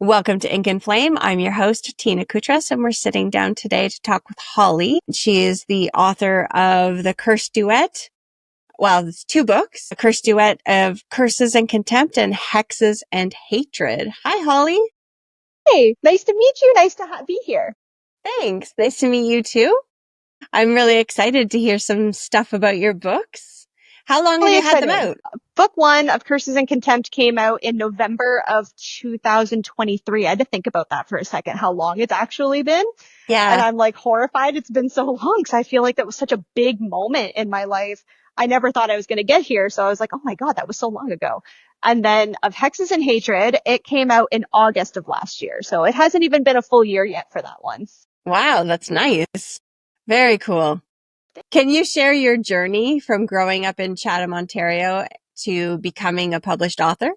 Welcome to Ink and Flame. I'm your host, Tina Kutras, and we're sitting down today to talk with Holly. She is the author of the Curses Duet. Well, it's two books, the Curses Duet of Curses and Contempt and Hexes and Hatred. Hi, Holly. Hey, nice to meet you. Nice to be here. Thanks. Nice to meet you too. I'm really excited to hear some stuff about your books. How long have Really you had them excited. out? Book one of Curses and Contempt came out in November of 2023. I had to think about that for a second, how long it's actually been. And Yeah. I'm like horrified it's been so long because I feel like that was such a big moment in my life. I never thought I was going to get here. So I was like, oh my God, that was so long ago. And then of Hexes and Hatred, it came out in August of last year. So it hasn't even been a full year yet for that one. Wow, that's nice. Very cool. Can you share your journey from growing up in Chatham, Ontario to becoming a published author?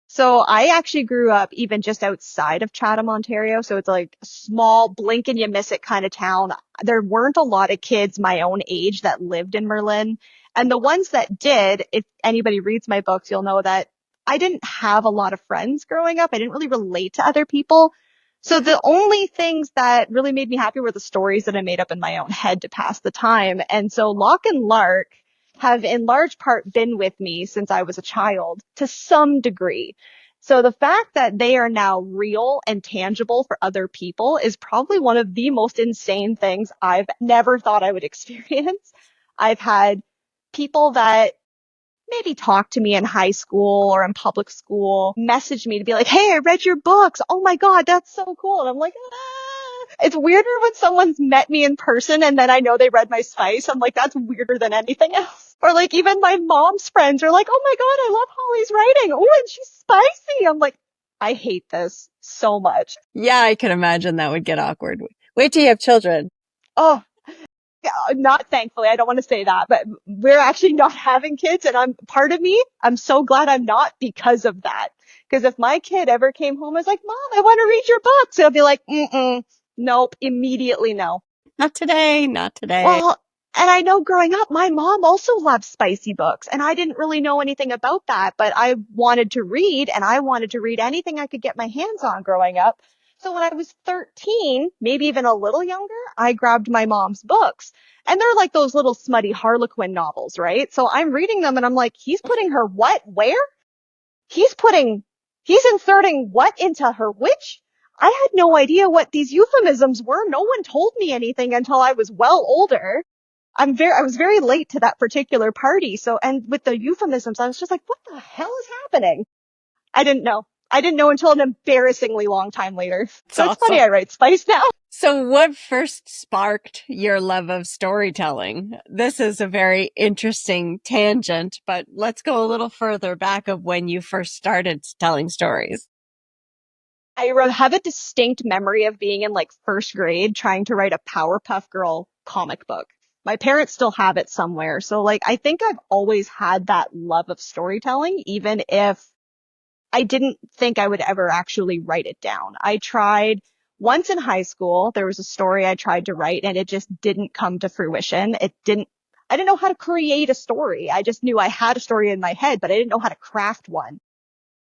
So I actually grew up even just outside of Chatham, Ontario. So it's like a small blink and you miss it kind of town. There weren't a lot of kids my own age that lived in Merlin. And the ones that did, if anybody reads my books, you'll know that I didn't have a lot of friends growing up. I didn't really relate to other people. So the only things that really made me happy were the stories that I made up in my own head to pass the time. And so Locke and Lark have in large part been with me since I was a child to some degree. So the fact that they are now real and tangible for other people is probably one of the most insane things I've never thought I would experience. I've had people that maybe talk to me in high school or in public school, message me to be like, hey, I read your books. Oh my God, that's so cool. And I'm like, ah. It's weirder when someone's met me in person and then I know they read my spice. I'm like, that's weirder than anything else. Or like even my mom's friends are like, oh my God, I love Holly's writing. Oh, and she's spicy. I'm like, I hate this so much. Yeah, I can imagine that would get awkward. Wait till you have children. Oh, not thankfully, I don't want to say that, but we're actually not having kids. And part of me, I'm so glad I'm not because of that. Because if my kid ever came home and was like, Mom, I want to read your books, I'll be like, nope, immediately no. Not today, not today. Well, and I know growing up, my mom also loved spicy books and I didn't really know anything about that, but I wanted to read and I wanted to read anything I could get my hands on growing up. So when I was 13, maybe even a little younger, I grabbed my mom's books and they're like those little smutty Harlequin novels, right? So I'm reading them and I'm like, he's putting her what? Where? He's putting, he's inserting what into her which? I had no idea what these euphemisms were. No one told me anything until I was well older. I was very late to that particular party. So, and with the euphemisms, I was just like, what the hell is happening? I didn't know. I didn't know until an embarrassingly long time later. It's So it's funny awesome. I write spice now. So what first sparked your love of storytelling? This is a very interesting tangent, but let's go a little further back of when you first started telling stories. Have a distinct memory of being in like first grade trying to write a Powerpuff Girl comic book. My parents still have it somewhere. So like, I think I've always had that love of storytelling, even if I didn't think I would ever actually write it down. I tried once in high school. There was a story I tried to write and it just didn't come to fruition. I didn't know how to create a story. I just knew I had a story in my head, but I didn't know how to craft one.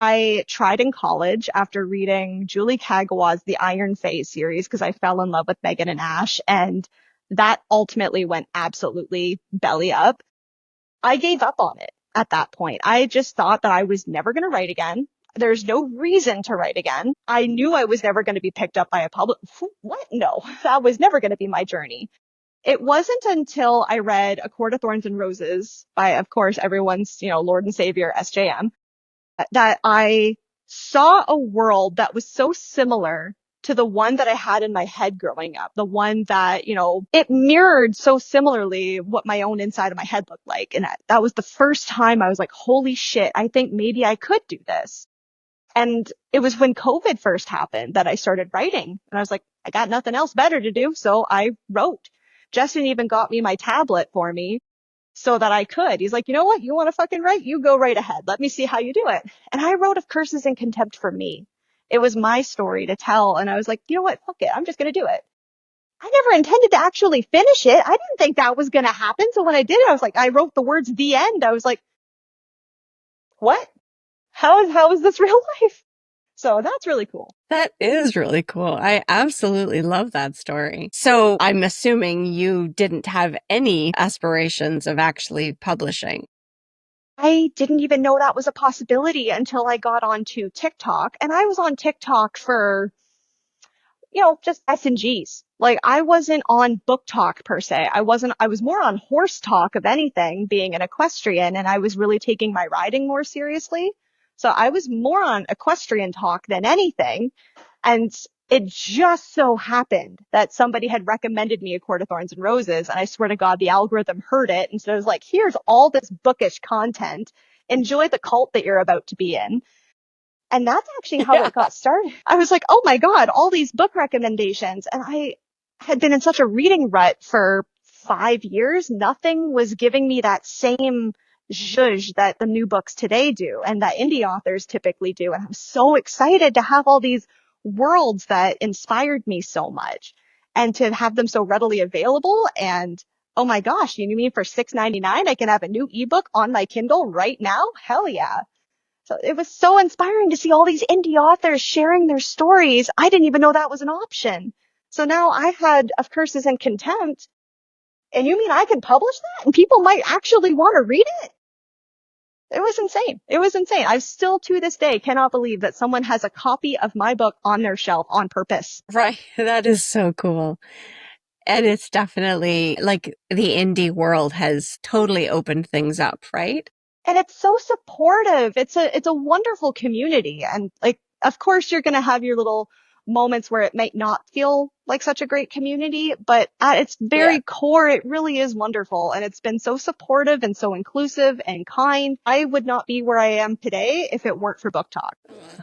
I tried in college after reading Julie Kagawa's The Iron Phase series because I fell in love with Megan and Ash and that ultimately went absolutely belly up. I gave up on it at that point. I just thought that I was never going to write again. There's no reason to write again. I knew I was never going to be picked up by a public. What? No, that was never going to be my journey. It wasn't until I read A Court of Thorns and Roses by, of course, everyone's, Lord and Savior, SJM, that I saw a world that was so similar to the one that I had in my head growing up, the one that, it mirrored so similarly what my own inside of my head looked like. And that was the first time I was like, holy shit, I think maybe I could do this. And it was when COVID first happened that I started writing. And I was like, I got nothing else better to do. So I wrote. Justin even got me my tablet for me so that I could. He's like, you know what? You want to fucking write? You go right ahead. Let me see how you do it. And I wrote of Curses and Contempt for me. It was my story to tell. And I was like, you know what? Fuck it. I'm just going to do it. I never intended to actually finish it. I didn't think that was going to happen. So when I did it, I was like, I wrote the words the end. I was like, what? How is this real life? So that's really cool. That is really cool. I absolutely love that story. So I'm assuming you didn't have any aspirations of actually publishing. I didn't even know that was a possibility until I got onto TikTok. And I was on TikTok for, just S and Gs. Like I wasn't on booktok per se. I was more on horse talk of anything, being an equestrian, and I was really taking my riding more seriously. So I was more on equestrian talk than anything. And it just so happened that somebody had recommended me A Court of Thorns and Roses. And I swear to God, the algorithm heard it. And so it was like, here's all this bookish content. Enjoy the cult that you're about to be in. And that's actually how Yeah. it got started. I was like, oh my God, all these book recommendations. And I had been in such a reading rut for 5 years. Nothing was giving me that same zhuzh that the new books today do and that indie authors typically do. And I'm so excited to have all these worlds that inspired me so much and to have them so readily available. And oh my gosh, you mean for $6.99, I can have a new ebook on my Kindle right now? Hell yeah. So it was so inspiring to see all these indie authors sharing their stories. I didn't even know that was an option. So now I had Of Curses and Contempt, and you mean I can publish that and people might actually want to read it? It was insane. It was insane. I still to this day cannot believe that someone has a copy of my book on their shelf on purpose. Right. That is so cool. And it's definitely like the indie world has totally opened things up, right? And it's so supportive. It's a wonderful community. And like, of course, you're going to have your little moments where it might not feel like such a great community, but at its Yeah. very core, it really is wonderful. And it's been so supportive and so inclusive and kind. I would not be where I am today if it weren't for booktok.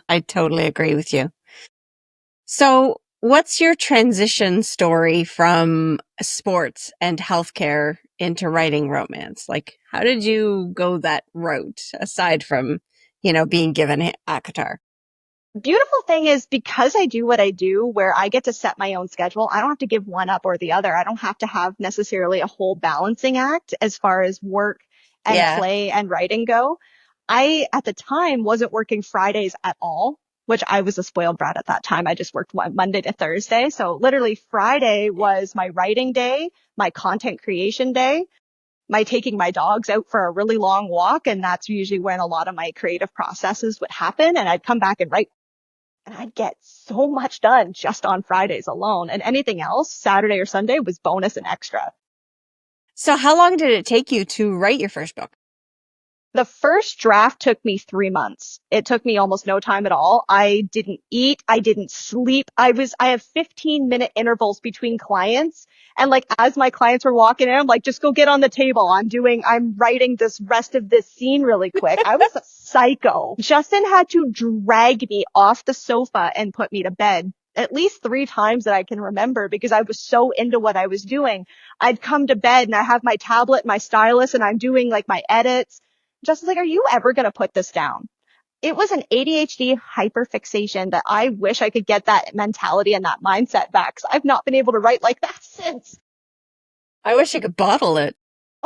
I totally agree with you. So, what's your transition story from sports and healthcare into writing romance? Like, how did you go that route aside from, being given a guitar? Beautiful thing is because I do what I do where I get to set my own schedule, I don't have to give one up or the other. I don't have to have necessarily a whole balancing act as far as work and Yeah. play and writing go. I, at the time, wasn't working Fridays at all, which I was a spoiled brat at that time. I just worked Monday to Thursday. So literally Friday was my writing day, my content creation day, my taking my dogs out for a really long walk. And that's usually when a lot of my creative processes would happen. And I'd come back and write and I'd get so much done just on Fridays alone. And anything else, Saturday or Sunday, was bonus and extra. So, how long did it take you to write your first book? The first draft took me 3 months. It took me almost no time at all. I didn't eat. I didn't sleep. I have 15-minute intervals between clients. And like, as my clients were walking in, I'm like, just go get on the table. I'm writing this rest of this scene really quick. I was a psycho. Justin had to drag me off the sofa and put me to bed at least 3 times that I can remember because I was so into what I was doing. I'd come to bed and I have my tablet, my stylus, and I'm doing like my edits. Justin's like, are you ever going to put this down? It was an ADHD hyperfixation that I wish I could get that mentality and that mindset back. 'Cause I've not been able to write like that since. I wish I could bottle it.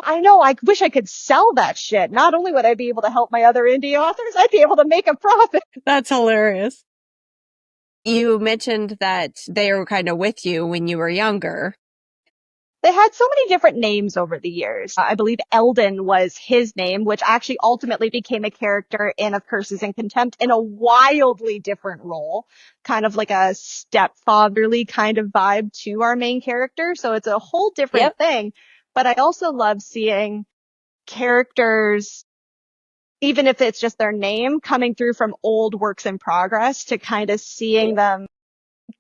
I know. I wish I could sell that shit. Not only would I be able to help my other indie authors, I'd be able to make a profit. That's hilarious. You mentioned that they were kind of with you when you were younger. They had so many different names over the years. I believe Eldon was his name, which actually ultimately became a character in Of Curses and Contempt in a wildly different role, kind of like a stepfatherly kind of vibe to our main character. So it's a whole different Yep. thing. But I also love seeing characters, even if it's just their name, coming through from old works in progress to kind of seeing them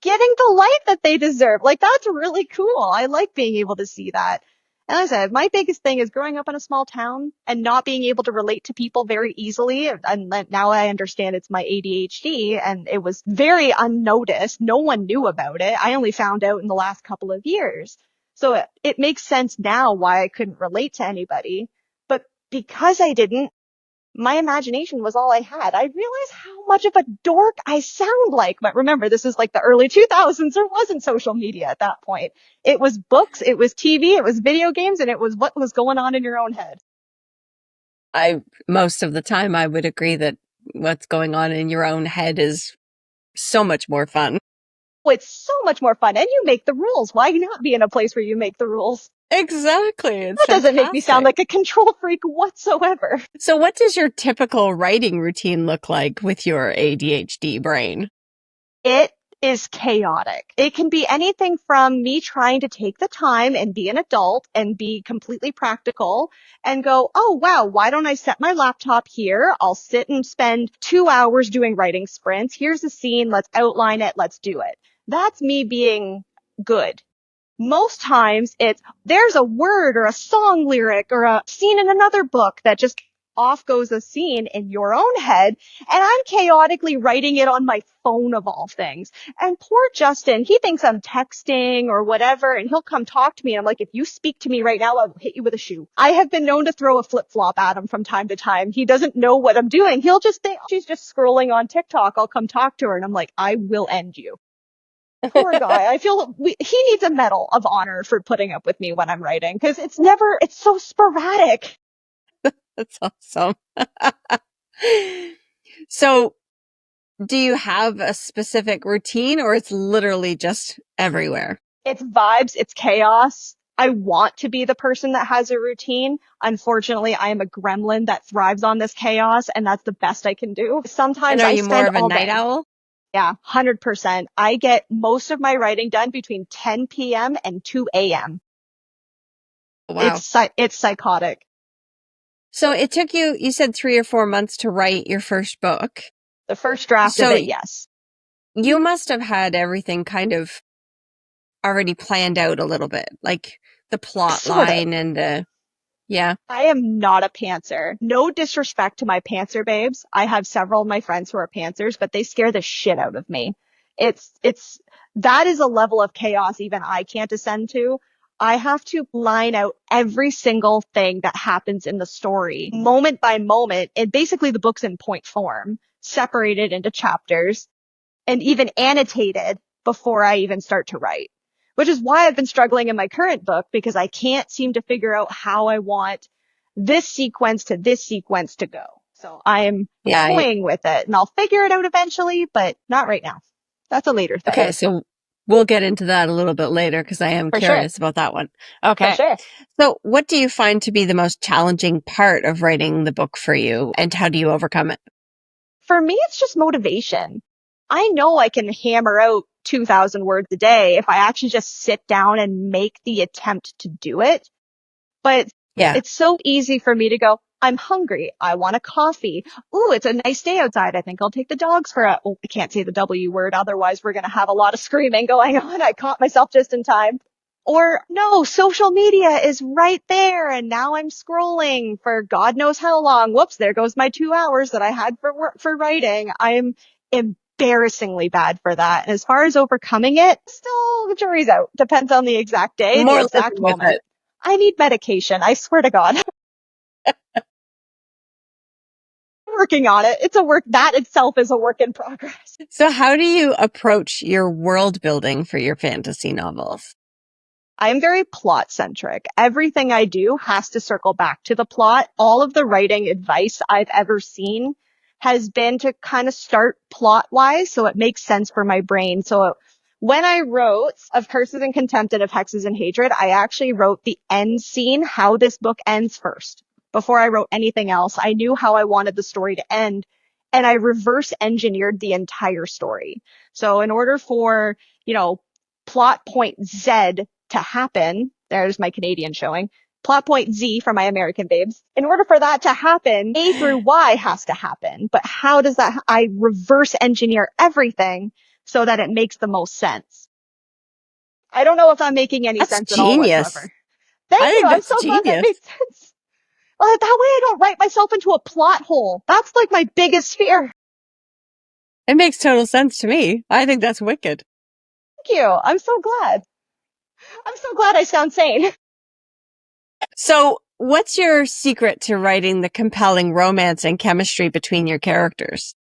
getting the light that they deserve. Like, that's really cool. I like being able to see that. And as I said, my biggest thing is growing up in a small town and not being able to relate to people very easily. And now I understand it's my ADHD and it was very unnoticed. No one knew about it. I only found out in the last couple of years. So it makes sense now why I couldn't relate to anybody. But because I didn't, my imagination was all I had. I realized how much of a dork I sound like. But remember, this is like the early 2000s. There wasn't social media at that point. It was books, it was TV, it was video games, and it was what was going on in your own head. Most of the time I would agree that what's going on in your own head is So much more fun. Oh, it's so much more fun. And you make the rules. Why not be in a place where you make the rules? Exactly. It's That doesn't make me sound fantastic. like a control freak whatsoever. So what does your typical writing routine look like with your ADHD brain? It is chaotic. It can be anything from me trying to take the time and be an adult and be completely practical and go, oh, wow, why don't I set my laptop here? I'll sit and spend 2 hours doing writing sprints. Here's the scene. Let's outline it. Let's do it. That's me being good. Most times there's a word or a song lyric or a scene in another book that just off goes a scene in your own head, and I'm chaotically writing it on my phone of all things. And poor Justin, he thinks I'm texting or whatever, and he'll come talk to me. And I'm like, if you speak to me right now, I'll hit you with a shoe. I have been known to throw a flip-flop at him from time to time. He doesn't know what I'm doing. He'll just think she's just scrolling on TikTok. I'll come talk to her, and I'm like, I will end you. Poor guy. I feel he needs a medal of honor for putting up with me when I'm writing, because it's so sporadic. That's awesome. So, do you have a specific routine or it's literally just everywhere? It's vibes, it's chaos. I want to be the person that has a routine. Unfortunately, I am a gremlin that thrives on this chaos, and that's the best I can do. And Sometimes are I you more spend of a all night day. owl? Yeah, 100%. I get most of my writing done between 10 p.m. and 2 a.m. Wow. It's psychotic. So it took you said 3 or 4 months to write your first book. The first draft of So it, yes. you must have had everything kind of already planned out a little bit, like the plot Sort of. line and yeah. I am not a pantser. No disrespect to my pantser babes. I have several of my friends who are pantsers, but they scare the shit out of me. That is a level of chaos even I can't ascend to. I have to line out every single thing that happens in the story, moment by moment, and basically the book's in point form, separated into chapters and even annotated before I even start to write, which is why I've been struggling in my current book, because I can't seem to figure out how I want this sequence to go. So I'm Yeah. toying with it, and I'll figure it out eventually, but not right now. That's a later thing. Okay, so we'll get into that a little bit later because I am For sure. curious about that one. For Okay. sure. So what do you find to be the most challenging part of writing the book for you and how do you overcome it? For me, it's just motivation. I know I can hammer out 2,000 words a day if I actually just sit down and make the attempt to do it. But Yeah. it's so easy for me to go, I'm hungry. I want a coffee. Ooh, it's a nice day outside. I think I'll take the dogs for oh, I can't say the W word. Otherwise, we're going to have a lot of screaming going on. I caught myself just in time. Or no, social media is right there. And now I'm scrolling for God knows how long. Whoops, there goes my 2 hours that I had for writing. I'm embarrassingly bad for that. And as far as overcoming it, still the jury's out. Depends on the exact day, the More exact living with moment. it. I need medication. I swear to God. I'm working on it. That itself is a work in progress. So how do you approach your world building for your fantasy novels? I am very plot centric. Everything I do has to circle back to the plot. All of the writing advice I've ever seen has been to kind of start plot wise so it makes sense for my brain. So when I wrote of Curses and Contempt and of Hexes and Hatred, I actually wrote the end scene, how this book ends first. Before I wrote anything else, I knew how I wanted the story to end, and I reverse engineered the entire story. So in order for, plot point Z to happen, there's my Canadian showing, plot point Z for my American babes. In order for that to happen, A through Y has to happen. But how does I reverse engineer everything so that it makes the most sense. I don't know if I'm making any That's sense at all genius. whatsoever. I Thank you. think I'm that's so glad that genius. made sense. Well, that way I don't write myself into a plot hole. That's like my biggest fear. It makes total sense to me. I think that's wicked. Thank you. I'm so glad. I'm so glad I sound sane. So what's your secret to writing the compelling romance and chemistry between your characters?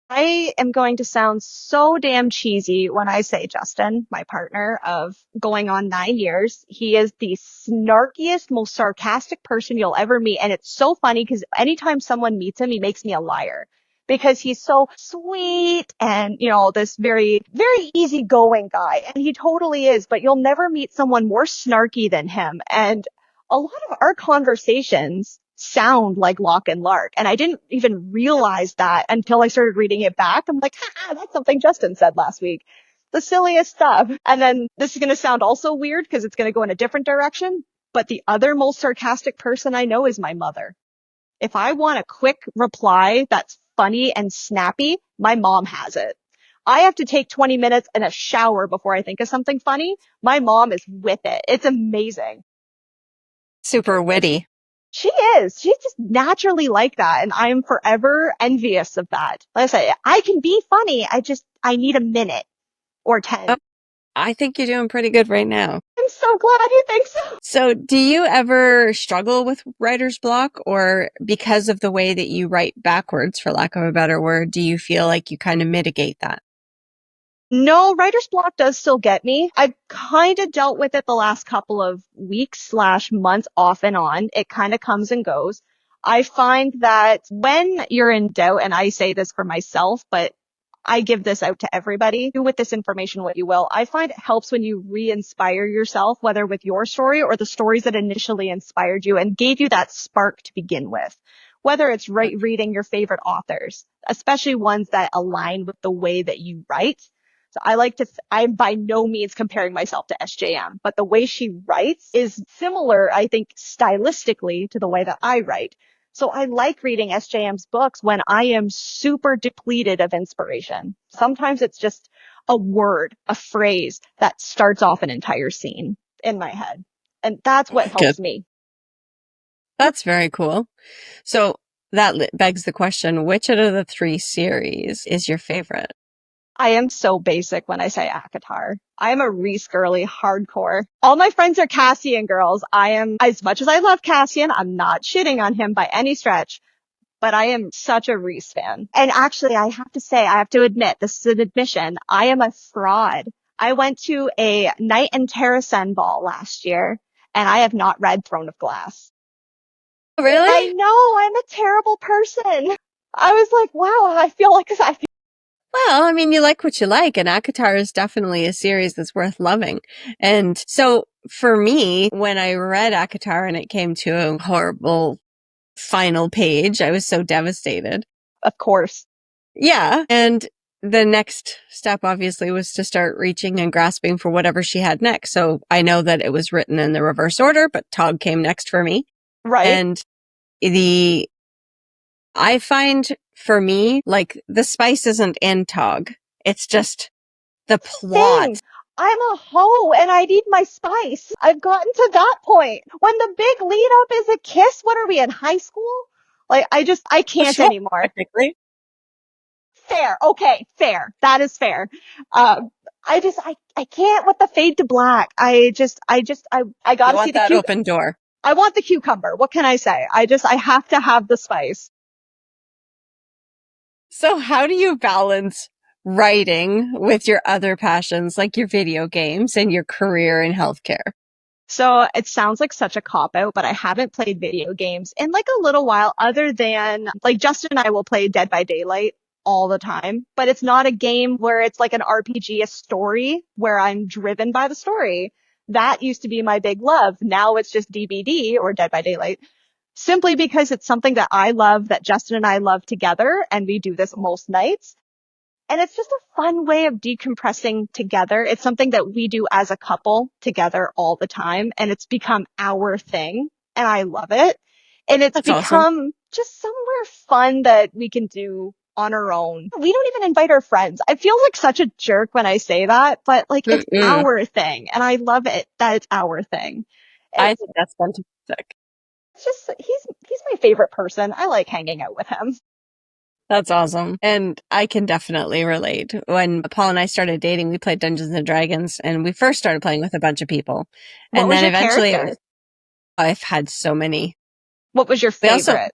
I am going to sound so damn cheesy when I say Justin, my partner of going on 9 years. He is the snarkiest, most sarcastic person you'll ever meet. And it's so funny because anytime someone meets him, he makes me a liar. because he's so sweet and, you know, this very, very easygoing guy. And he totally is, but you'll never meet someone more snarky than him. And a lot of our conversations sound like Locke and Lark. And I didn't even realize that until I started reading it back. I'm like, that's something Justin said last week. The silliest stuff. And then this is going to sound also weird because it's going to go in a different direction. But the other most sarcastic person I know is my mother. If I want a quick reply that's funny and snappy, my mom has it. I have to take 20 minutes and a shower before I think of something funny. My mom is with it. It's amazing. Super witty. She is. She's just naturally like that. And I am forever envious of that. Like I say, I can be funny. I need a minute or 10. Oh, I think you're doing pretty good right now. I'm so glad you think so. So do you ever struggle with writer's block, or because of the way that you write backwards, for lack of a better word, do you feel like you kind of mitigate that? No, writer's block does still get me. I've kind of dealt with it the last couple of weeks slash months off and on. It kind of comes and goes. I find that when you're in doubt, and I say this for myself, but I give this out to everybody. Do with this information what you will. I find it helps when you re-inspire yourself, whether with your story or the stories that initially inspired you and gave you that spark to begin with. Whether it's reading your favorite authors, especially ones that align with the way that you write. So I'm by no means comparing myself to SJM, but the way she writes is similar, I think, stylistically to the way that I write. So I like reading SJM's books when I am super depleted of inspiration. Sometimes it's just a word, a phrase that starts off an entire scene in my head. And that's what Good. helps me. That's very cool. So that begs the question, which out of the three series is your favorite? I am so basic when I say ACOTAR. I am a Reese girly hardcore. All my friends are Cassian girls. As much as I love Cassian, I'm not shitting on him by any stretch, but I am such a Reese fan. And actually, I have to admit, this is an admission. I am a fraud. I went to a Knight and Terrasen ball last year, and I have not read Throne of Glass. I Really? know, I'm a terrible person. I was like, wow, Well, I mean, you like what you like, and ACOTAR is definitely a series that's worth loving. And so for me, when I read ACOTAR and it came to a horrible final page, I was so devastated. of course. Yeah. And the next step obviously was to start reaching and grasping for whatever she had next. So I know that it was written in the reverse order, but Tog came next for me. Right? And I find for me, like the spice isn't in Tog. It's just the plot. Thing. I'm a hoe and I need my spice. I've gotten to that point. When the big lead up is a kiss, what are we in high school? Like, I Oh, can't sure. anymore. Technically. Fair. Okay. Fair. That is fair. I can't with the fade to black. I You gotta see want the that open door. I want the cucumber. What can I say? I have to have the spice. So how do you balance writing with your other passions, like your video games and your career in healthcare? So it sounds like such a cop out, but I haven't played video games in like a little while other than like Justin and I will play Dead by Daylight all the time, but it's not a game where it's like an RPG, a story where I'm driven by the story. That used to be my big love. Now it's just DBD or Dead by Daylight simply because it's something that I love, that Justin and I love together. And we do this most nights. And it's just a fun way of decompressing together. It's something that we do as a couple together all the time. And it's become our thing. And I love it. And it's That's awesome. become just somewhere fun that we can do on our own. We don't even invite our friends. I feel like such a jerk when I say that, but like it's Mm-mm. our thing. And I love it that it's our thing. I It's think that's fantastic. just, he's my favorite person. I like hanging out with him. That's awesome. And I can definitely relate. When Paul and I started dating, we played Dungeons and Dragons, and we first started playing with a bunch of people. What And was then your eventually character? I've had so many. What was your We also, favorite?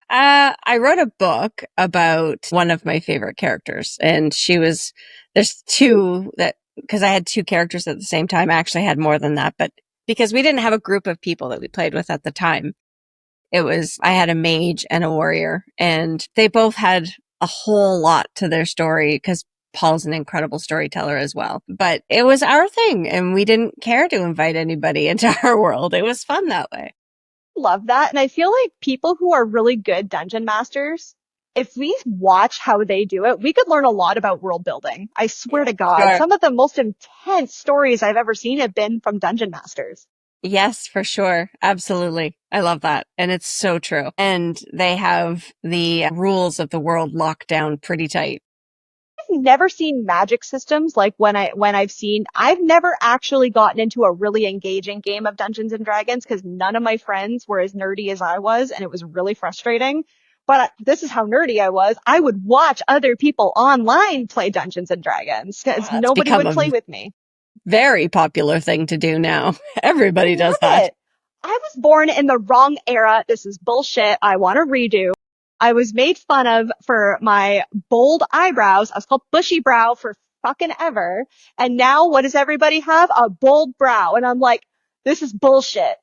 I wrote a book about one of my favorite characters, and there's two because I had two characters at the same time. I actually had more than that, but because we didn't have a group of people that we played with at the time. I had a mage and a warrior, and they both had a whole lot to their story because Paul's an incredible storyteller as well. But it was our thing, and we didn't care to invite anybody into our world. It was fun that way. Love that. And I feel like people who are really good dungeon masters, if we watch how they do it, we could learn a lot about world building. I swear to God, Sure. some of the most intense stories I've ever seen have been from dungeon masters. Yes, for sure. Absolutely. I love that. And it's so true. And they have the rules of the world locked down pretty tight. I've never seen magic systems like I've never actually gotten into a really engaging game of Dungeons and Dragons because none of my friends were as nerdy as I was, and it was really frustrating. But this is how nerdy I was. I would watch other people online play Dungeons and Dragons because It's nobody become would a play with me. very popular thing to do now. I Everybody does love that. it. I was born in the wrong era. This is bullshit. I want to redo. I was made fun of for my bold eyebrows. I was called bushy brow for fucking ever. And now what does everybody have? A bold brow. And I'm like, this is bullshit.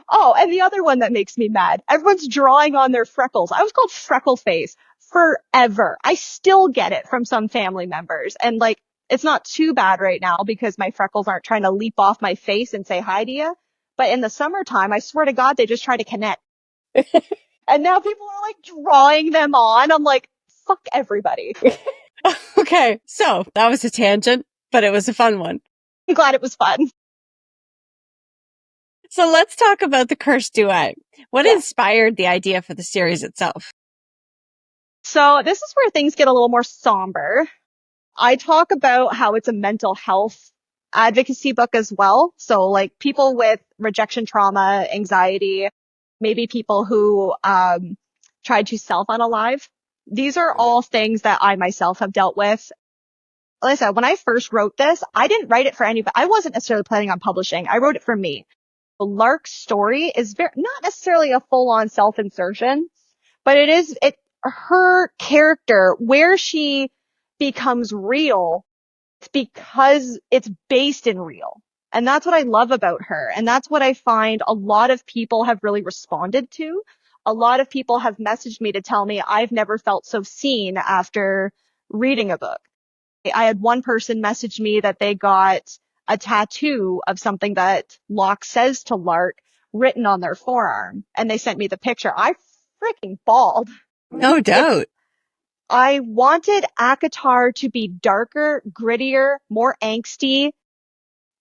Oh, and the other one that makes me mad. Everyone's drawing on their freckles. I was called freckle face forever. I still get it from some family members. And like, it's not too bad right now because my freckles aren't trying to leap off my face and say hi to you. But in the summertime, I swear to God, they just try to connect. And now people are like drawing them on. I'm like, fuck everybody. Okay. So that was a tangent, but it was a fun one. I'm glad it was fun. So let's talk about the Curse Duet. What Yeah. inspired the idea for the series itself? So this is where things get a little more somber. I talk about how it's a mental health advocacy book as well. So like people with rejection trauma, anxiety, maybe people who tried to self-unalive. These are all things that I myself have dealt with. Like I said, when I first wrote this, I didn't write it for anybody. I wasn't necessarily planning on publishing. I wrote it for me. Lark's story is not necessarily a full-on self-insertion, but her character, where she becomes real, it's because it's based in real. And that's what I love about her. And that's what I find a lot of people have really responded to. A lot of people have messaged me to tell me I've never felt so seen after reading a book. I had one person message me that they got a tattoo of something that Locke says to Lark written on their forearm, and they sent me the picture. I freaking bawled. No It's doubt. I wanted Akatar to be darker, grittier, more angsty,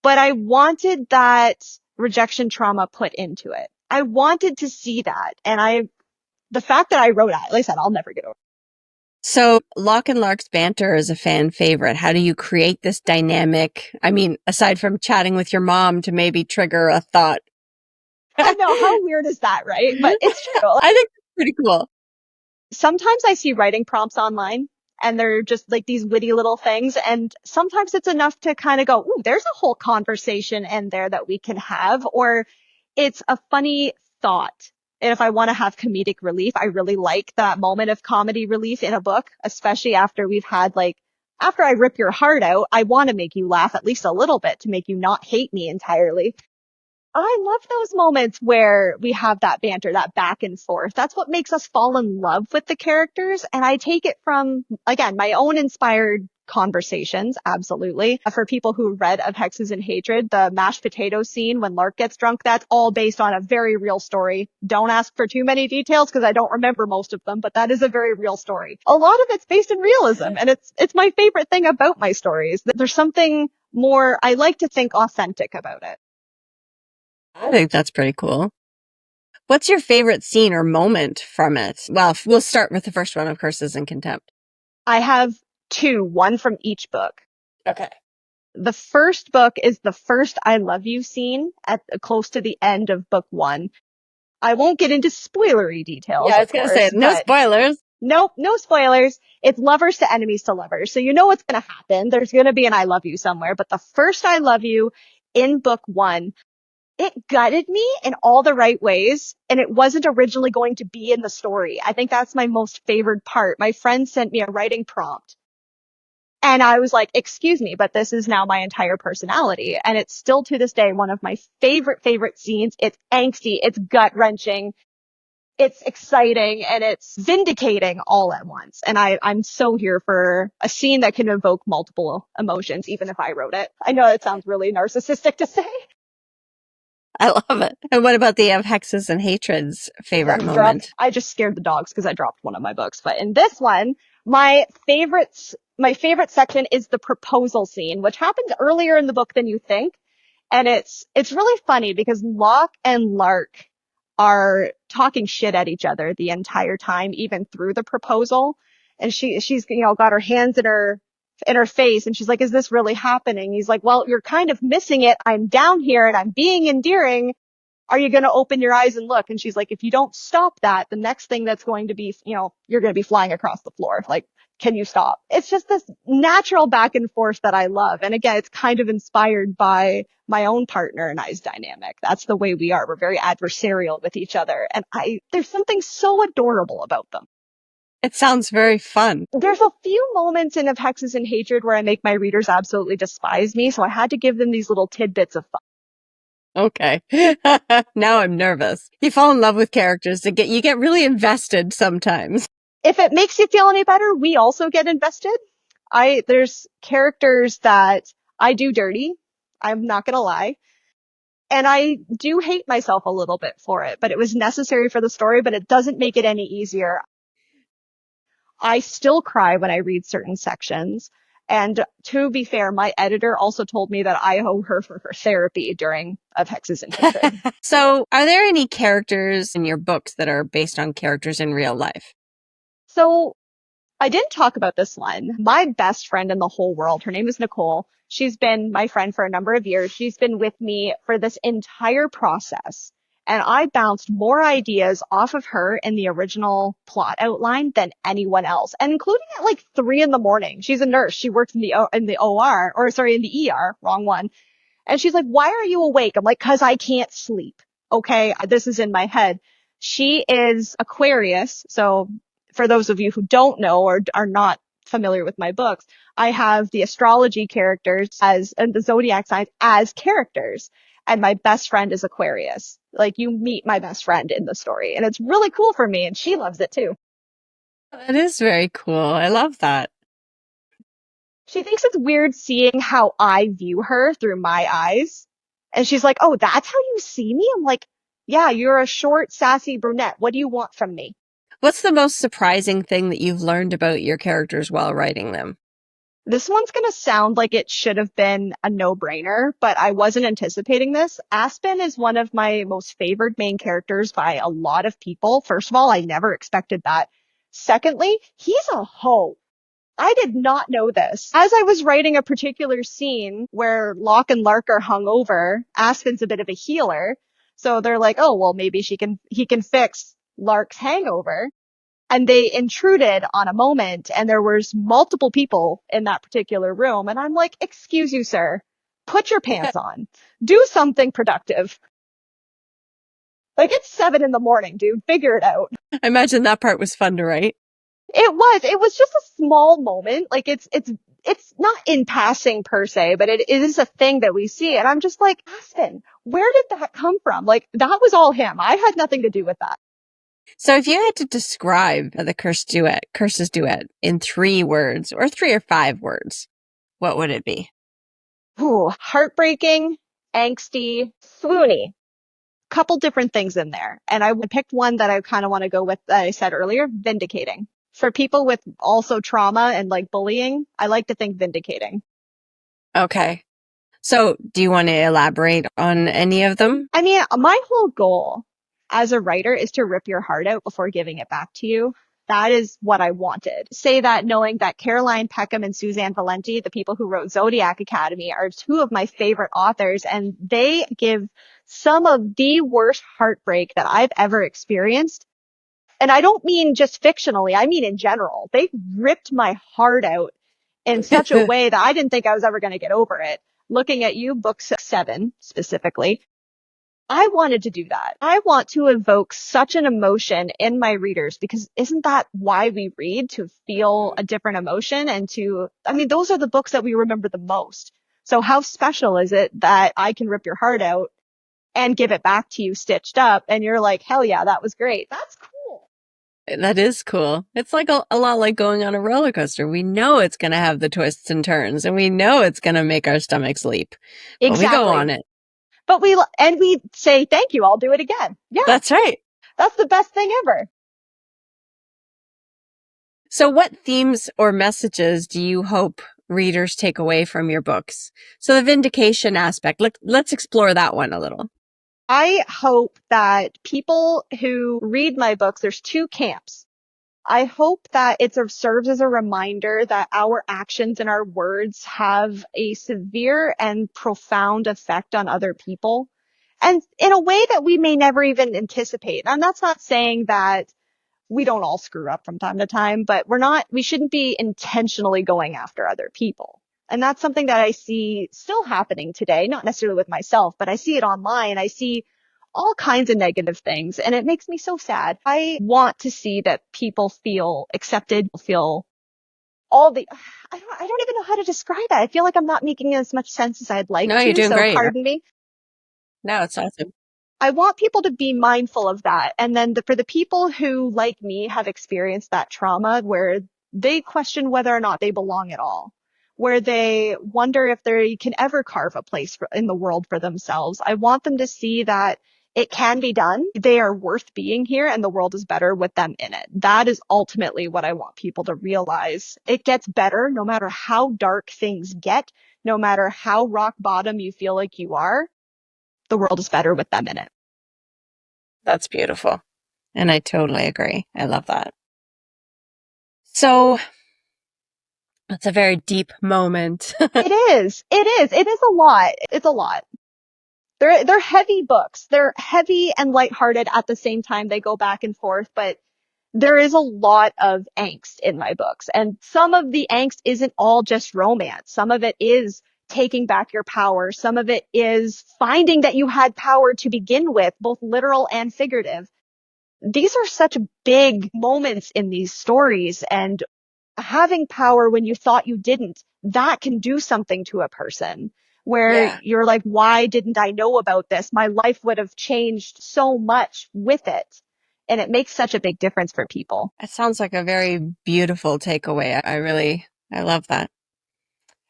but I wanted that rejection trauma put into it. I wanted to see that, and the fact that I wrote it, like I said, I'll never get over. So Locke and Lark's banter is a fan favorite. How do you create this dynamic? I mean, aside from chatting with your mom to maybe trigger a thought. I know, how weird is that, right? But it's true. I think it's pretty cool. Sometimes I see writing prompts online and they're just like these witty little things. And sometimes it's enough to kind of go, ooh, there's a whole conversation in there that we can have, or it's a funny thought. And if I want to have comedic relief, I really like that moment of comedy relief in a book, especially after I rip your heart out, I want to make you laugh at least a little bit to make you not hate me entirely. I love those moments where we have that banter, that back and forth. That's what makes us fall in love with the characters. And I take it from, again, my own inspired conversations. Absolutely. For people who read of Hexes and Hatred, the mashed potato scene when Lark gets drunk, that's all based on a very real story. Don't ask for too many details because I don't remember most of them, but that is a very real story. A lot of it's based in realism, and it's my favorite thing about my stories. There's something more, I like to think, authentic about it. I think that's pretty cool. What's your favorite scene or moment from it? Well, we'll start with the first one of Curses and Contempt. I have two, one from each book. Okay. The first book is the first I love you scene at close to the end of book one. I won't get into spoilery Yeah, details, I of was going to say, course, no but spoilers. nope, no spoilers. It's lovers to enemies to lovers. So you know what's going to happen. There's going to be an I love you somewhere, but the first I love you in book one, it gutted me in all the right ways. And it wasn't originally going to be in the story. I think that's my most favored part. My friend sent me a writing prompt. And I was like, excuse me, but this is now my entire personality. And it's still to this day one of my favorite scenes. It's angsty. It's gut wrenching. It's exciting and it's vindicating all at once. And I'm so here for a scene that can evoke multiple emotions, even if I wrote it. I know it sounds really narcissistic to say. I love it. And what about the Hexes and Hatreds favorite moment? I just scared the dogs because I dropped one of my books. But in this one, my favorite section is the proposal scene, which happens earlier in the book than you think. And it's really funny because Locke and Lark are talking shit at each other the entire time, even through the proposal. And she's, got her hands in her face and she's like, is this really happening? He's like, well, you're kind of missing it. I'm down here and I'm being endearing. Are you going to open your eyes and look? And she's like, if you don't stop that, the next thing that's going to be, you're going to be flying across the floor. Like, can you stop? It's just this natural back and forth that I love. And again, it's kind of inspired by my own partner and I's dynamic. That's the way we are. We're very adversarial with each other. And there's something so adorable about them. It sounds very fun. There's a few moments in Of Hexes and Hatred where I make my readers absolutely despise me. So I had to give them these little tidbits of fun. Okay. Now I'm nervous. You fall in love with characters you get really invested sometimes. If it makes you feel any better, we also get invested. There's characters that I do dirty. I'm not going to lie. And I do hate myself a little bit for it, but it was necessary for the story, but it doesn't make it any easier. I still cry when I read certain sections. And to be fair, my editor also told me that I owe her for her therapy during Of Hexes and Hatred. So, are there any characters in your books that are based on characters in real life? So I didn't talk about this one. My best friend in the whole world, her name is Nicole. She's been my friend for a number of years. She's been with me for this entire process. And I bounced more ideas off of her in the original plot outline than anyone else, and including at like 3 a.m. She's a nurse. She works in the OR, or sorry, in the ER, wrong one. And she's like, why are you awake? I'm like, cause I can't sleep. Okay. This is in my head. She is Aquarius. So for those of you who don't know or are not familiar with my books, I have the astrology characters and the zodiac signs as characters. And my best friend is Aquarius. Like, you meet my best friend in the story, and it's really cool for me. And she loves it too. That is very cool. I love that. She thinks it's weird seeing how I view her through my eyes. And she's like, oh, that's how you see me? I'm like, yeah, you're a short, sassy brunette. What do you want from me? What's the most surprising thing that you've learned about your characters while writing them? This one's going to sound like it should have been a no-brainer, but I wasn't anticipating this. Aspen is one of my most favored main characters by a lot of people. First of all, I never expected that. Secondly, he's a hoe. I did not know this. As I was writing a particular scene where Locke and Lark are hung over, Aspen's a bit of a healer. So they're like, oh, well, maybe he can fix Lark's hangover. And they intruded on a moment, and there was multiple people in that particular room. And I'm like, excuse you, sir, put your pants on, do something productive. Like, it's 7 a.m, dude, figure it out. I imagine that part was fun to write. It was just a small moment. Like, it's not in passing per se, but it is a thing that we see. And I'm just like, Aspen, where did that come from? Like, that was all him. I had nothing to do with that. So if you had to describe the Curses Duet in 3 words or 3 or 5 words, what would it be? Ooh, heartbreaking, angsty, swoony. Couple different things in there. And I picked one that I kind of want to go with that I said earlier, vindicating. For people with also trauma and like bullying, I like to think vindicating. Okay. So do you want to elaborate on any of them? I mean, my whole goal as a writer is to rip your heart out before giving it back to you. That is what I wanted. Say that knowing that Caroline Peckham and Suzanne Valenti, the people who wrote Zodiac Academy, are two of my favorite authors, and they give some of the worst heartbreak that I've ever experienced. And I don't mean just fictionally, I mean in general. They ripped my heart out in such a way that I didn't think I was ever going to get over it. Looking at you, book 7 specifically, I wanted to do that. I want to evoke such an emotion in my readers, because isn't that why we read? To feel a different emotion and those are the books that we remember the most. So how special is it that I can rip your heart out and give it back to you stitched up and you're like, hell yeah, that was great. That's cool. That is cool. It's like a lot like going on a roller coaster. We know it's going to have the twists and turns, and we know it's going to make our stomachs leap, but we go on Exactly. it. But we say, thank you, I'll do it again. Yeah, That's right. that's the best thing ever. So what themes or messages do you hope readers take away from your books? So the vindication aspect, let's explore that one a little. I hope that people who read my books, there's two camps. I hope that serves as a reminder that our actions and our words have a severe and profound effect on other people. And in a way that we may never even anticipate. And that's not saying that we don't all screw up from time to time, but we shouldn't be intentionally going after other people. And that's something that I see still happening today, not necessarily with myself, but I see it online. I see all kinds of negative things and it makes me so sad. I want to see that people feel accepted, feel all the, I don't even know how to describe it. I feel like I'm not making as much sense as I'd like No, you're to. doing So great. pardon me. No, it's awesome. I want people to be mindful of that. And then for the people who, like me, have experienced that trauma where they question whether or not they belong at all, where they wonder if they can ever carve a place in the world for themselves. I want them to see that it can be done. They are worth being here and the world is better with them in it. That is ultimately what I want people to realize. It gets better no matter how dark things get, no matter how rock bottom you feel like you are. The world is better with them in it. That's beautiful. And I totally agree. I love that. So it's a very deep moment. It is. It is. It is a lot. It's a lot. They're heavy books. They're heavy and lighthearted at the same time. They go back and forth, but there is a lot of angst in my books. And some of the angst isn't all just romance. Some of it is taking back your power. Some of it is finding that you had power to begin with, both literal and figurative. These are such big moments in these stories, and having power when you thought you didn't, that can do something to a person where Yeah. you're like, why didn't I know about this? My life would have changed so much with it. And it makes such a big difference for people. It sounds like a very beautiful takeaway. I love that.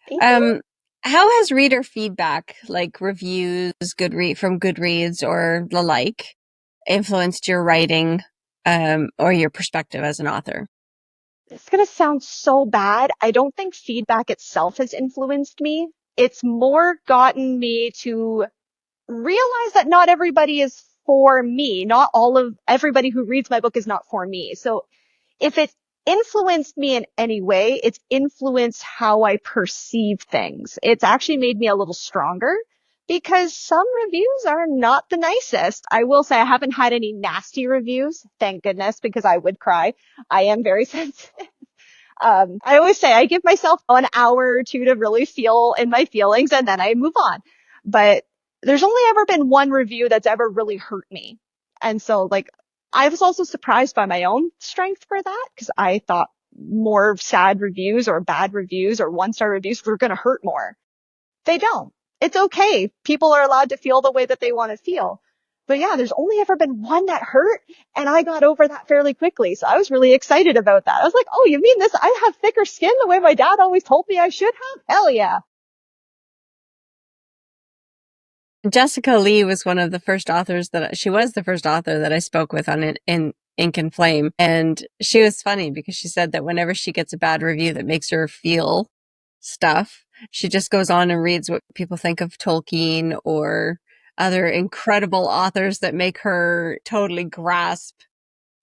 Thank you. Um, how has reader feedback, like reviews, from Goodreads or the like, influenced your writing, or your perspective as an author? It's going to sound so bad. I don't think feedback itself has influenced me. It's more gotten me to realize that not everybody is for me. Not all of everybody who reads my book is not for me. So if it influenced me in any way, it's influenced how I perceive things. It's actually made me a little stronger because some reviews are not the nicest. I will say I haven't had any nasty reviews, thank goodness, because I would cry. I am very sensitive. I always say I give myself an hour or two to really feel in my feelings and then I move on. But there's only ever been one review that's ever really hurt me. And so like, I was also surprised by my own strength for that because I thought more sad reviews or bad reviews or one-star reviews were going to hurt more. They don't. It's okay. People are allowed to feel the way that they want to feel. But yeah, there's only ever been one that hurt and I got over that fairly quickly. So I was really excited about that. I was like, oh, you mean this? I have thicker skin the way my dad always told me I should have? Hell yeah. Jessica Lee was one of the first authors she was the first author that I spoke with on in Ink and Flame. And she was funny because she said that whenever she gets a bad review that makes her feel stuff, she just goes on and reads what people think of Tolkien or other incredible authors that make her totally grasp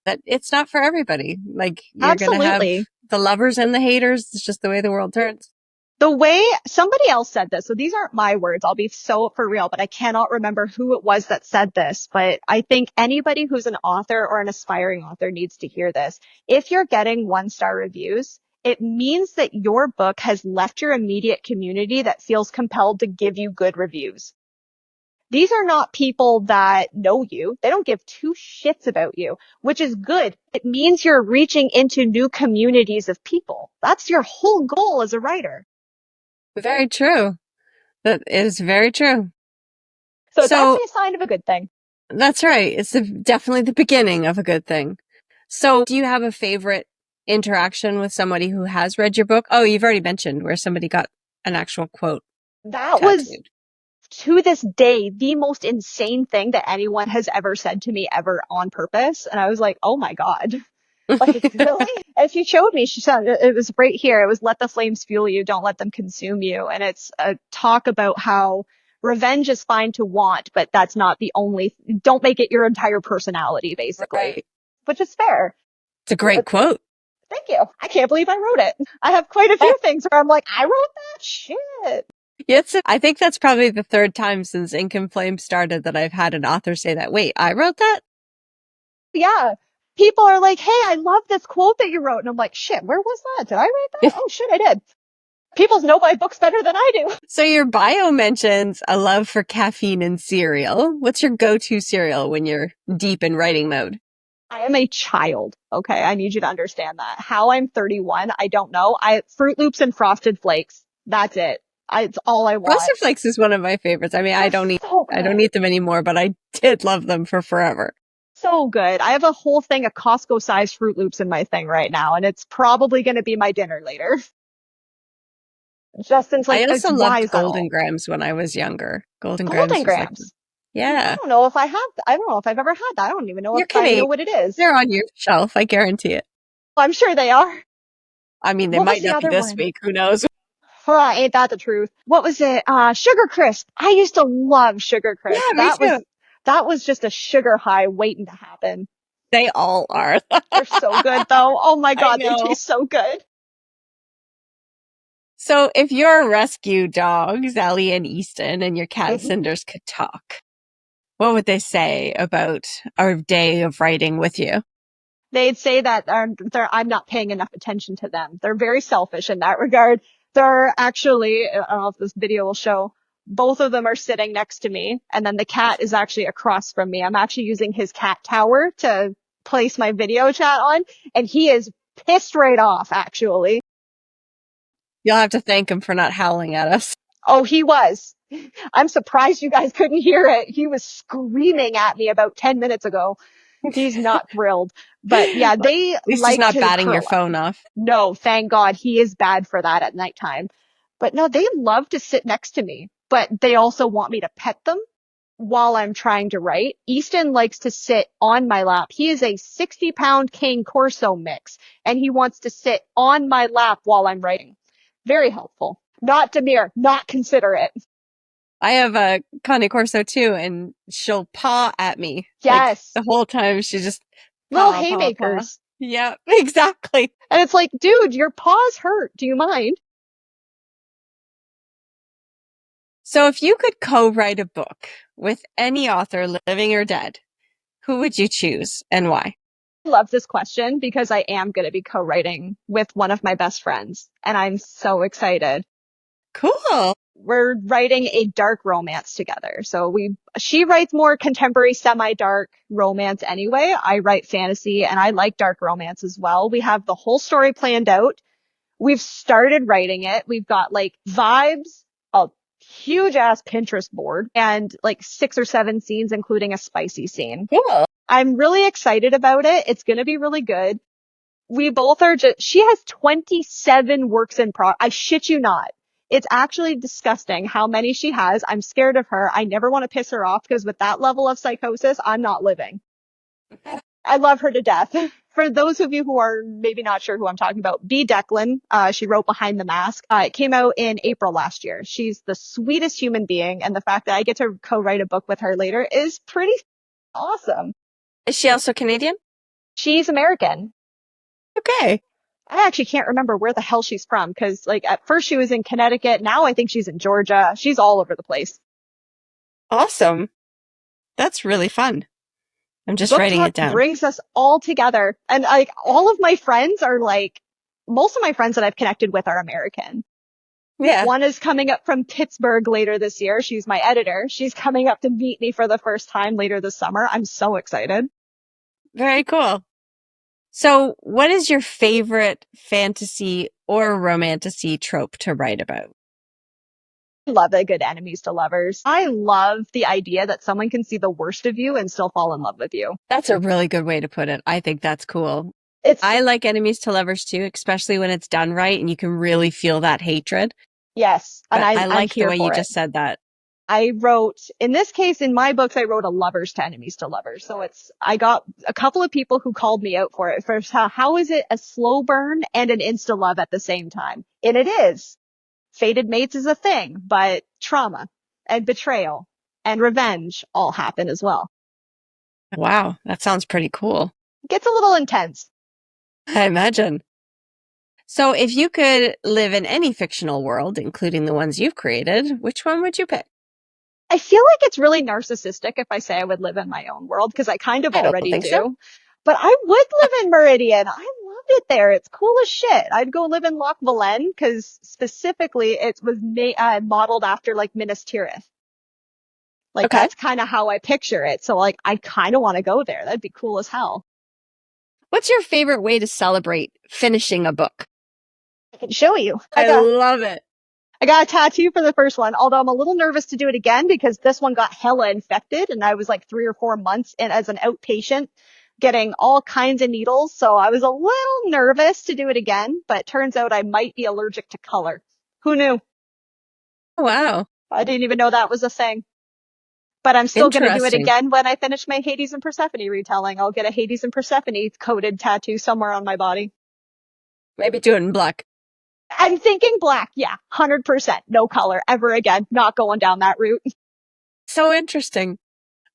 that it's not for everybody. Like you're going to have Absolutely. the lovers and the haters. It's just the way the world turns. The way somebody else said this, so these aren't my words, I'll be so for real, but I cannot remember who it was that said this, but I think anybody who's an author or an aspiring author needs to hear this. If you're getting one-star reviews, it means that your book has left your immediate community that feels compelled to give you good reviews. These are not people that know you. They don't give two shits about you, which is good. It means you're reaching into new communities of people. That's your whole goal as a writer. Very true. That is very true. So it's So actually a sign of a good thing. that's right. It's definitely the beginning of a good thing. So do you have a favorite interaction with somebody who has read your book? Oh, you've already mentioned where somebody got an actual quote That was, tattooed. to this day, the most insane thing that anyone has ever said to me ever on purpose. And I was like, oh my God. Like, really? And she showed me, she said it was right here. It was let the flames fuel you, don't let them consume you. And it's a talk about how revenge is fine to want, but that's not the only, don't make it your entire personality, basically, Right. which is fair. It's a great quote. Thank you. I can't believe I wrote it. I have quite a few things where I'm like, I wrote that shit. Yes, I think that's probably the third time since Ink and Flame started that I've had an author say that. Wait, I wrote that? Yeah. People are like, hey, I love this quote that you wrote. And I'm like, shit, where was that? Did I write that? Oh shit, I did. People know my books better than I do. So your bio mentions a love for caffeine and cereal. What's your go-to cereal when you're deep in writing mode? I am a child. Okay. I need you to understand that. How I'm 31, I don't know. Fruit Loops and Frosted Flakes. That's it. It's all I want. Frosted Flakes is one of my favorites. I mean, They're so I don't good. eat them anymore, but I did love them for forever. So good. I have a whole thing of Costco sized Fruit Loops in my thing right now, and it's probably going to be my dinner later. Justin's I like, also why loved is that Golden all? Grams when I was younger. Golden Grams Golden was like, Grams. I yeah, don't know if I have, I don't know if I've ever had that. I don't even know if you're I know kidding. what it is. They're on your shelf. I guarantee it. I'm sure they are. I mean, they What was might the not be other this one? week. Who knows? Oh, ain't that the truth? What was it? Sugar Crisp. I used to love Sugar Crisp. Yeah, me too. That was just a sugar high waiting to happen. They all are. They're so good though. Oh my I God, they know. taste so good. So if your rescue dogs, Ellie and Easton, and your cat Mhm. Cinders could talk, what would they say about our day of writing with you? They'd say that I'm not paying enough attention to them. They're very selfish in that regard. They're actually, I don't know if this video will show, both of them are sitting next to me, and then the cat is actually across from me. I'm actually using his cat tower to place my video chat on, and he is pissed right off, actually. You'll have to thank him for not howling at us. Oh, he was. I'm surprised you guys couldn't hear it. He was screaming at me about 10 minutes ago. He's not thrilled. But yeah, At they least he's like not to batting your curl up. phone off. No, thank God he is bad for that at nighttime. But no, they love to sit next to me, but they also want me to pet them while I'm trying to write. Easton likes to sit on my lap. He is a 60-pound Cane Corso mix, and he wants to sit on my lap while I'm writing. Very helpful. Not Demir, not considerate. I have a Conde Corso too, and she'll paw at me. Like Yes. the whole time she just Little paw, paw, paw. haymakers. Yeah, exactly. And it's like, dude, your paws hurt. Do you mind? So if you could co-write a book with any author, living or dead, who would you choose and why? I love this question because I am going to be co-writing with one of my best friends, and I'm so excited. Cool. We're writing a dark romance together. So she writes more contemporary, semi-dark romance anyway. I write fantasy and I like dark romance as well. We have the whole story planned out. We've started writing it. We've got like vibes, a huge ass Pinterest board, and like 6 or 7 scenes, including a spicy scene. Cool. I'm really excited about it. It's going to be really good. We both are just, she has 27 works in progress. I shit you not. It's actually disgusting how many she has. I'm scared of her. I never want to piss her off because with that level of psychosis, I'm not living. I love her to death. For those of you who are maybe not sure who I'm talking about, B. Declan, she wrote Behind the Mask. It came out in April last year. She's the sweetest human being, and the fact that I get to co-write a book with her later is pretty awesome. Is she also Canadian? She's American. Okay. I actually can't remember where the hell she's from because like at first she was in Connecticut. Now I think she's in Georgia. She's all over the place. Awesome. That's really fun. I'm just Book writing talk it down. brings us all together. And like all of my friends are like, most of my friends that I've connected with are American. Yeah. One is coming up from Pittsburgh later this year. She's my editor. She's coming up to meet me for the first time later this summer. I'm so excited. Very cool. So what is your favorite fantasy or romantasy trope to write about? Love a good enemies to lovers. I love the idea that someone can see the worst of you and still fall in love with you. That's a really good way to put it. I think that's cool. It's, I like enemies to lovers too, especially when it's done right and you can really feel that hatred. yes, and But I I'm like the here way you for it. just said that. I wrote, in this case, in my books, I wrote a lovers to enemies to lovers. So I got a couple of people who called me out for it. First, how is it a slow burn and an insta love at the same time? And it is. Fated mates is a thing, but trauma and betrayal and revenge all happen as well. Wow, that sounds pretty cool. It gets a little intense. I imagine. So if you could live in any fictional world, including the ones you've created, which one would you pick? I feel like it's really narcissistic if I say I would live in my own world because I kind of I don't already think so. do. But I would live in Meridian. I love it there. It's cool as shit. I'd go live in Loch Valen because specifically it was modeled after like Minas Tirith. Like Okay. that's kind of how I picture it. So like I kind of want to go there. That'd be cool as hell. What's your favorite way to celebrate finishing a book? I can show you. I love it. I got a tattoo for the first one, although I'm a little nervous to do it again because this one got hella infected and I was like 3 or 4 months in as an outpatient getting all kinds of needles. So I was a little nervous to do it again, but it turns out I might be allergic to color. Who knew? Wow. I didn't even know that was a thing. But I'm still going to do it Interesting. again when I finish my Hades and Persephone retelling. I'll get a Hades and Persephone coded tattoo somewhere on my body. Maybe do it in black. I'm thinking black. Yeah, 100%. No color ever again. Not going down that route. So interesting.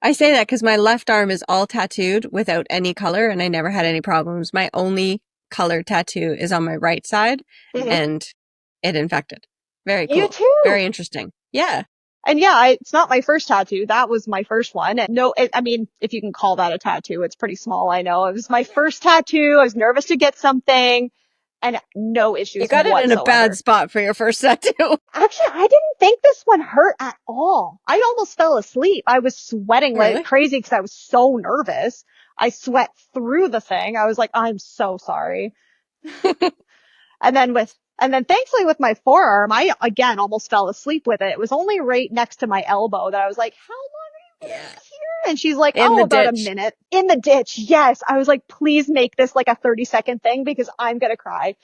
I say that because my left arm is all tattooed without any color and I never had any problems. My only color tattoo is on my right side Mm-hmm. and it infected. Very You cool. too. Very interesting. Yeah. And yeah, it's not my first tattoo. That was my first one. And no, I mean, if you can call that a tattoo, it's pretty small. I know. It was my first tattoo. I was nervous to get something and no You issues got it in a bad whatsoever. spot for your first tattoo. Actually, I didn't think this one hurt at all. I almost fell asleep. I was sweating like Really? crazy because I was so nervous. I sweat through the thing. I was like, I'm so sorry. And then thankfully with my forearm, I again almost fell asleep with it. It was only right next to my elbow that I was like, how long are you Yeah. here? And she's like, In oh, the about a ditch. minute in the ditch. Yes. I was like, please make this like a 30-second thing because I'm going to cry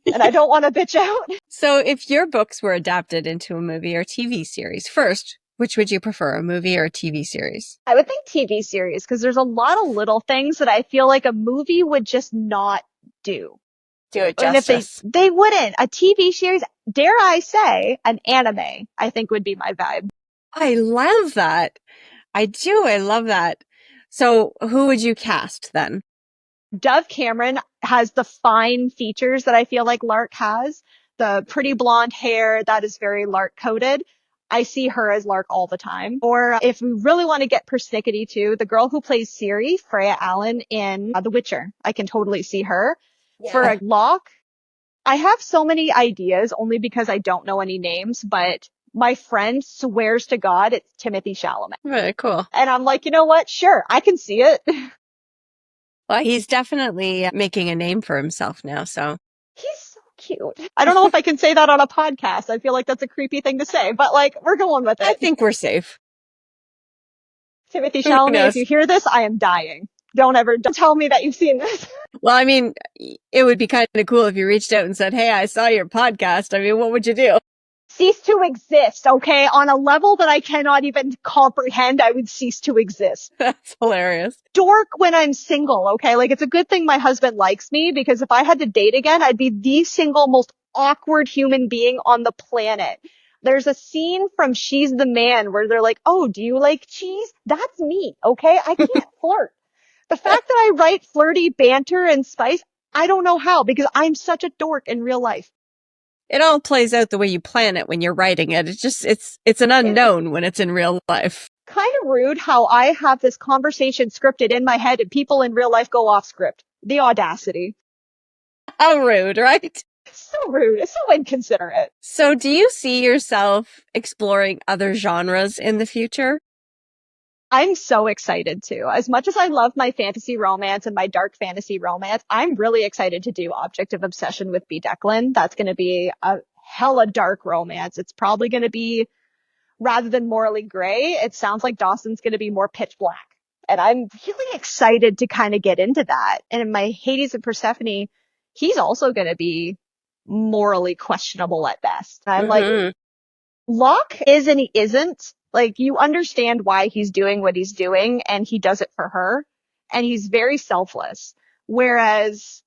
and I don't want to bitch out. So if your books were adapted into a movie or TV series, first, which would you prefer, a movie or a TV series? I would think TV series because there's a lot of little things that I feel like a movie would just not do. Do it And if justice. they wouldn't, a TV series, dare I say, an anime, I think would be my vibe. I love that. I do. I love that. So who would you cast then? Dove Cameron has the fine features that I feel like Lark has. The pretty blonde hair that is very Lark coded. I see her as Lark all the time. Or if we really want to get persnickety too, the girl who plays Ciri, Freya Allen in The Witcher. I can totally see her. Yeah. For a Locke, I have so many ideas only because I don't know any names, but my friend swears to God it's Timothy Chalamet. Very cool. And I'm like, you know what? Sure, I can see it. Well, he's definitely making a name for himself now. So He's so cute. I don't know if I can say that on a podcast. I feel like that's a creepy thing to say, but like, we're going with I it. think we're safe. Timothy Who Chalamet, if knows? you hear this, I am dying. Don't tell me that you've seen this. Well, I mean, it would be kind of cool if you reached out and said, "Hey, I saw your podcast." I mean, what would you do? Cease to exist, okay? On a level that I cannot even comprehend, I would cease to exist. That's hilarious. Dork when I'm single, okay? Like, it's a good thing my husband likes me because if I had to date again, I'd be the single most awkward human being on the planet. There's a scene from She's the Man where they're like, oh, do you like cheese? That's me, okay? I can't flirt. The fact that I write flirty banter and spice, I don't know how because I'm such a dork in real life. It all plays out the way you plan it when you're writing it. It's an unknown when it's in real life. Kind of rude how I have this conversation scripted in my head and people in real life go off script. The audacity. How rude, right? So rude. It's so inconsiderate. So do you see yourself exploring other genres in the future? I'm so excited to. As much as I love my fantasy romance and my dark fantasy romance, I'm really excited to do Object of Obsession with B. Declan. That's going to be a hella dark romance. It's probably going to be, rather than morally gray, it sounds like Dawson's going to be more pitch black. And I'm really excited to kind of get into that. And in my Hades and Persephone, he's also going to be morally questionable at best. And I'm like, Hmm. Locke is and he isn't. Like, you understand why he's doing what he's doing, and he does it for her. And he's very selfless. Whereas,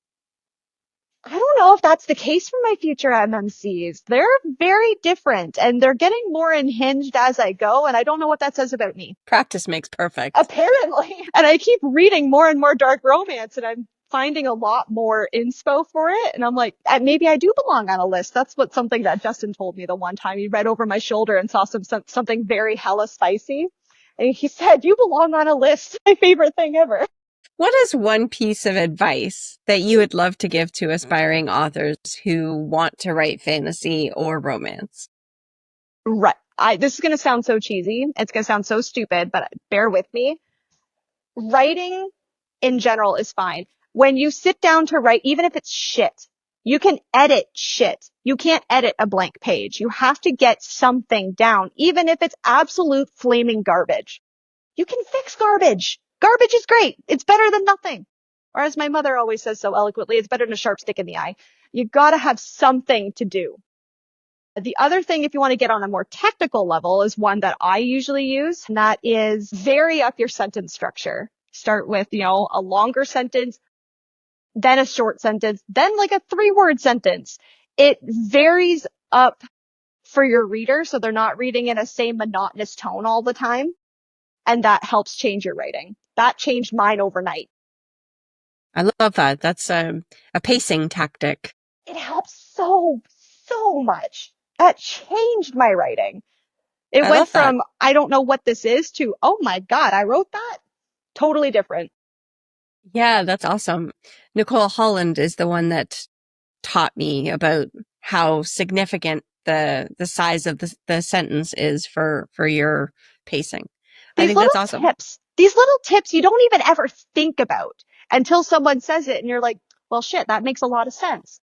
I don't know if that's the case for my future MMCs. They're very different, and they're getting more unhinged as I go, and I don't know what that says about me. Practice makes perfect. Apparently. And I keep reading more and more dark romance, and I'm finding a lot more inspo for it. And I'm like, maybe I do belong on a list. That's what something that Justin told me the one time. He read over my shoulder and saw something very hella spicy. And he said, you belong on a list. My favorite thing ever. What is one piece of advice that you would love to give to aspiring authors who want to write fantasy or romance? Right. This is going to sound so cheesy. It's going to sound so stupid, but bear with me. Writing in general is fine. When you sit down to write, even if it's shit, you can edit shit. You can't edit a blank page. You have to get something down, even if it's absolute flaming garbage. You can fix garbage. Garbage is great. It's better than nothing. Or as my mother always says so eloquently, it's better than a sharp stick in the eye. You gotta have something to do. The other thing, if you want to get on a more technical level, is one that I usually use, and that is vary up your sentence structure. Start with, a longer sentence, then a short sentence, then like a 3-word sentence. It varies up for your reader, so they're not reading in a same monotonous tone all the time, and that helps change your writing. That changed mine overnight. I love that. That's a pacing tactic. It helps so, so much. That changed my writing. It I went love that. from, I don't know what this is, to, oh my God, I wrote that? Totally different. Yeah, that's awesome. Nicole Holland is the one that taught me about how significant the size of the sentence is for your pacing. I These think little that's awesome. these little tips you don't even ever think about until someone says it and you're like, well, shit, that makes a lot of sense.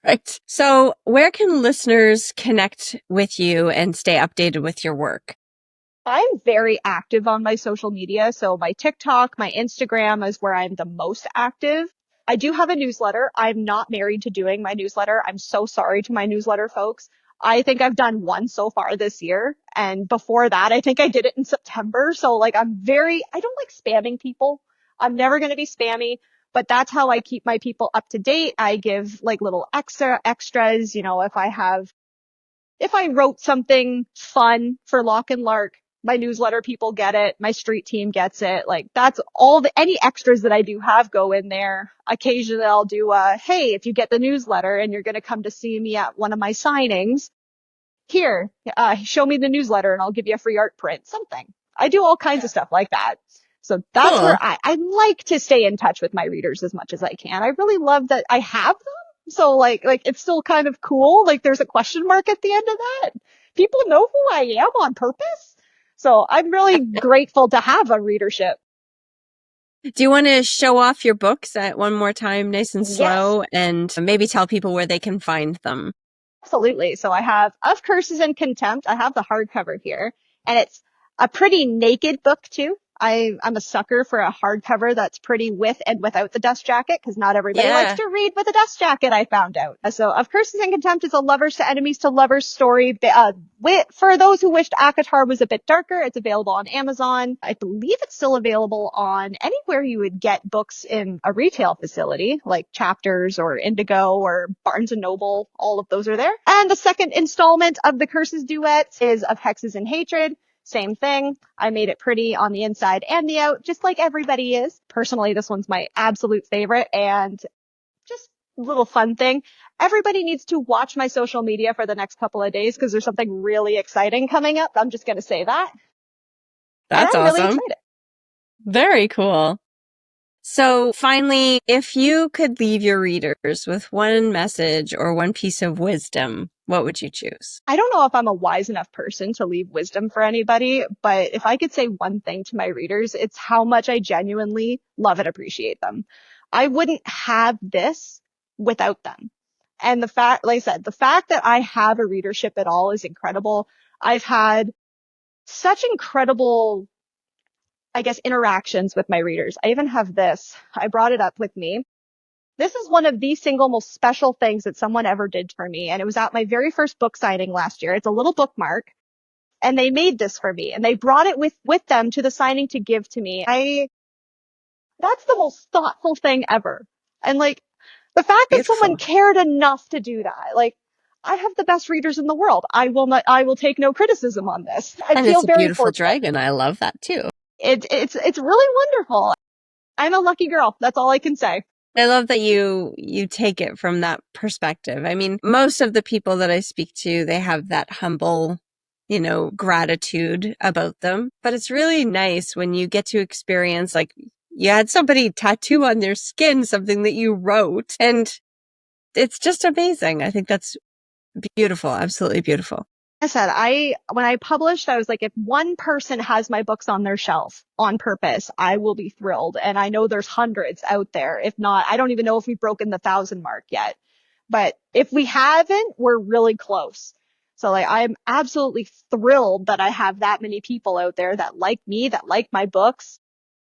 Right. So where can listeners connect with you and stay updated with your work? I'm very active on my social media. So my TikTok, my Instagram is where I'm the most active. I do have a newsletter. I'm not married to doing my newsletter. I'm so sorry to my newsletter folks. I think I've done one so far this year. And before that, I think I did it in September. So like I don't like spamming people. I'm never going to be spammy, but that's how I keep my people up to date. I give like little extras, if I wrote something fun for Lock and Lark, my newsletter people get it. My street team gets it. Like that's any extras that I do have go in there. Occasionally I'll do hey, if you get the newsletter and you're going to come to see me at one of my signings, here, show me the newsletter and I'll give you a free art print, something. I do all kinds of stuff like that. So that's where Cool. I like to stay in touch with my readers as much as I can. I really love that I have them. So like it's still kind of cool. Like there's a question mark at the end of that. People know who I am on purpose. So I'm really grateful to have a readership. Do you want to show off your books at one more time, nice and Yes. slow, and maybe tell people where they can find them? Absolutely. So I have Of Curses and Contempt. I have the hardcover here, and it's a pretty naked book too. I'm a sucker for a hardcover that's pretty with and without the dust jacket because not everybody likes Yeah. to read with a dust jacket, I found out. So Of Curses and Contempt is a lovers to enemies to lovers story. For those who wished ACOTAR was a bit darker, it's available on Amazon. I believe it's still available on anywhere you would get books in a retail facility, like Chapters or Indigo or Barnes and Noble. All of those are there. And the second installment of the Curses Duet is Of Hexes and Hatred. Same thing. I made it pretty on the inside and the out, just like everybody is. Personally, this one's my absolute favorite, and just a little fun thing. Everybody needs to watch my social media for the next couple of days because there's something really exciting coming up. I'm just going to say that. And That's I'm really awesome. excited. Very cool. So finally, if you could leave your readers with one message or one piece of wisdom, what would you choose? I don't know if I'm a wise enough person to leave wisdom for anybody, but if I could say one thing to my readers, it's how much I genuinely love and appreciate them. I wouldn't have this without them. And the fact, like I said, the fact that I have a readership at all is incredible. I've had such incredible, I guess, interactions with my readers. I even have this. I brought it up with me. This is one of the single most special things that someone ever did for me. And it was at my very first book signing last year. It's a little bookmark and they made this for me and they brought it with them to the signing to give to me. That's the most thoughtful thing ever. And like the fact that someone Beautiful. cared enough to do that, like I have the best readers in the world. I will take no criticism on this. I And feel it's a very beautiful fortunate. dragon. I love that too. It's really wonderful. I'm a lucky girl. That's all I can say. I love that you take it from that perspective. I mean, most of the people that I speak to, they have that humble, gratitude about them. But it's really nice when you get to experience, like, you had somebody tattoo on their skin something that you wrote, and it's just amazing. I think that's beautiful. Absolutely beautiful. I said, when I published, I was like, if one person has my books on their shelf on purpose, I will be thrilled. And I know there's hundreds out there. If not, I don't even know if we've broken the 1,000 mark yet. But if we haven't, we're really close. So like, I'm absolutely thrilled that I have that many people out there that like me, that like my books.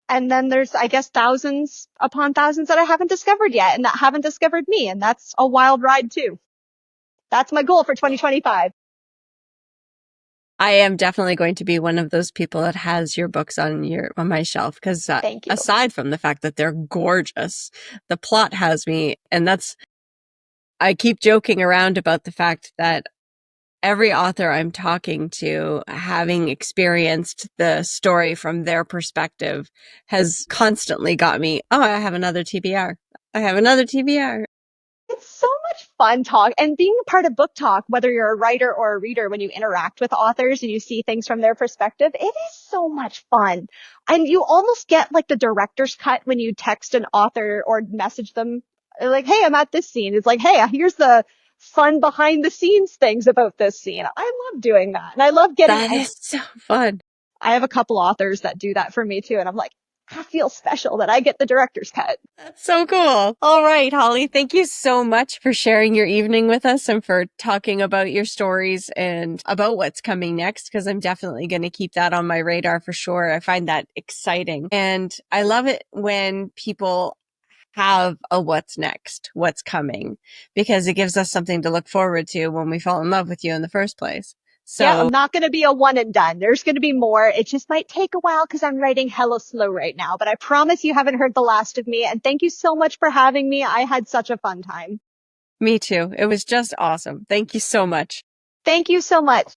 And then there's, I guess, thousands upon thousands that I haven't discovered yet and that haven't discovered me. And that's a wild ride too. That's my goal for 2025. I am definitely going to be one of those people that has your books on my shelf because Thank you. aside from the fact that they're gorgeous, the plot has me, and I keep joking around about the fact that every author I'm talking to, having experienced the story from their perspective, has constantly got me, oh, I have another TBR. I have another TBR. It's so much fun talk and being a part of book talk, whether you're a writer or a reader, when you interact with authors and you see things from their perspective, it is so much fun. And you almost get like the director's cut when you text an author or message them like, hey, I'm at this scene. It's like, hey, here's the fun behind the scenes things about this scene. I love doing that. And I love getting, That is so fun. I have a couple authors that do that for me too. And I'm like, I feel special that I get the director's cut. That's so cool. All right, Holly, thank you so much for sharing your evening with us and for talking about your stories and about what's coming next, because I'm definitely going to keep that on my radar for sure. I find that exciting. And I love it when people have a what's next, what's coming, because it gives us something to look forward to when we fall in love with you in the first place. Yeah, So I'm not going to be a one and done. There's going to be more. It just might take a while because I'm writing hella slow right now, but I promise you haven't heard the last of me. And thank you so much for having me. I had such a fun time. me too. It was just awesome. Thank you so much. Thank you so much.